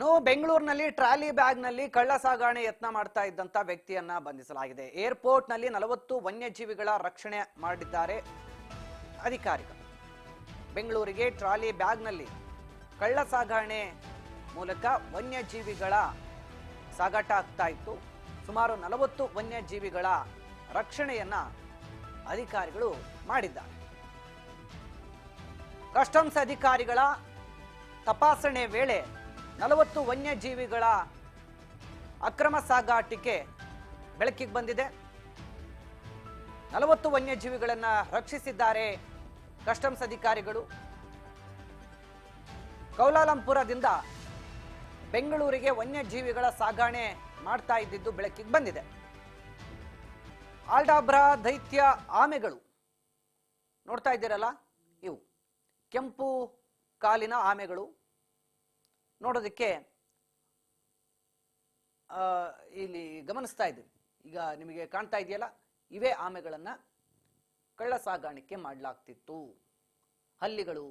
ಇನ್ನು ಬೆಂಗಳೂರಿನಲ್ಲಿ ಟ್ರಾಲಿ ಬ್ಯಾಗ್ನಲ್ಲಿ ಕಳ್ಳ ಸಾಗಣೆ ಯತ್ನ ಮಾಡ್ತಾ ಇದ್ದಂತ ವ್ಯಕ್ತಿಯನ್ನ ಬಂಧಿಸಲಾಗಿದೆ. ಏರ್ಪೋರ್ಟ್ನಲ್ಲಿ 40 ವನ್ಯಜೀವಿಗಳ ರಕ್ಷಣೆ ಮಾಡಿದ್ದಾರೆ ಅಧಿಕಾರಿಗಳು. ಬೆಂಗಳೂರಿಗೆ ಟ್ರಾಲಿ ಬ್ಯಾಗ್ನಲ್ಲಿ ಕಳ್ಳ ಸಾಗಣೆ ಮೂಲಕ ವನ್ಯಜೀವಿಗಳ ಸಾಗಾಟ ಆಗ್ತಾ ಇತ್ತು. ಸುಮಾರು 40 ವನ್ಯಜೀವಿಗಳ ರಕ್ಷಣೆಯನ್ನ ಅಧಿಕಾರಿಗಳು ಮಾಡಿದ್ದಾರೆ. ಕಸ್ಟಮ್ಸ್ ಅಧಿಕಾರಿಗಳ ತಪಾಸಣೆ ವೇಳೆ 40 ವನ್ಯಜೀವಿಗಳ ಅಕ್ರಮ ಸಾಗಾಟಿಕೆ ಬೆಳಕಿಗೆ ಬಂದಿದೆ. 40 ವನ್ಯಜೀವಿಗಳನ್ನ ರಕ್ಷಿಸಿದ್ದಾರೆ ಕಸ್ಟಮ್ಸ್ ಅಧಿಕಾರಿಗಳು. ಕೌಲಾಲಂಪುರದಿಂದ ಬೆಂಗಳೂರಿಗೆ ವನ್ಯಜೀವಿಗಳ ಸಾಗಣೆ ಮಾಡ್ತಾ ಇದ್ದಿದ್ದು ಬೆಳಕಿಗೆ ಬಂದಿದೆ. ಆಲ್ಡಾಬ್ರಾ ದೈತ್ಯ ಆಮೆಗಳು ನೋಡ್ತಾ ಇದ್ದೀರಲ್ಲ, ಇವು ಕೆಂಪು ಕಾಲಿನ ಆಮೆಗಳು. ನೋಡೋದಕ್ಕೆ ಇಲ್ಲಿ ಗಮನಿಸ್ತಾ ಇದ್ದೀವಿ, ಈಗ ನಿಮಗೆ ಕಾಣ್ತಾ ಇದೆಯಲ್ಲ, ಇವೇ ಆಮೆಗಳನ್ನ ಕಳ್ಳ ಸಾಗಾಣಿಕೆ ಮಾಡಲಾಗ್ತಿತ್ತು. ಹಲ್ಲಿಗಳು,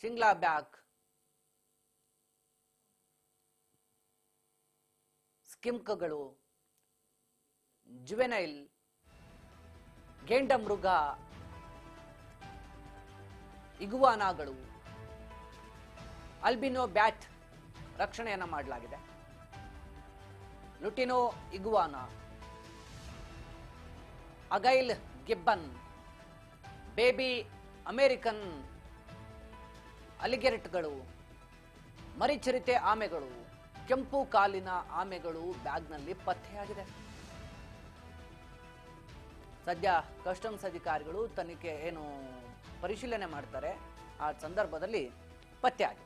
ಶಿಂಗ್ಲಾ ಬ್ಯಾಕ್, ಸ್ಕಿಂಕ್ಗಳು, ಜುವೆನೈಲ್, ಗೇಂಡ ಮೃಗ, ಇಗುವಾನಾಗಳು, ಅಲ್ಬಿನೋ ಬ್ಯಾಟ್ ರಕ್ಷಣೆಯನ್ನ ಮಾಡಲಾಗಿದೆ. ಲುಟಿನೋ ಇಗುವಾನಾ, ಅಗೈಲ್ ಗಿಬ್ಬನ್, ಬೇಬಿ ಅಮೆರಿಕನ್ ಅಲಿಗೆರೆಟ್ಗಳು, ಮರಿಚಿರಿತೆ ಆಮೆಗಳು, ಕೆಂಪು ಕಾಲಿನ ಆಮೆಗಳು ಬ್ಯಾಗ್ನಲ್ಲಿ ಪತ್ತೆಯಾಗಿದೆ. ಸದ್ಯ ಕಸ್ಟಮ್ಸ್ ಅಧಿಕಾರಿಗಳು ತನಿಖೆ ಪರಿಶೀಲನೆ ಮಾಡ್ತಾರೆ. ಆ ಸಂದರ್ಭದಲ್ಲಿ ಪತ್ತೆಯಾಗಿದೆ.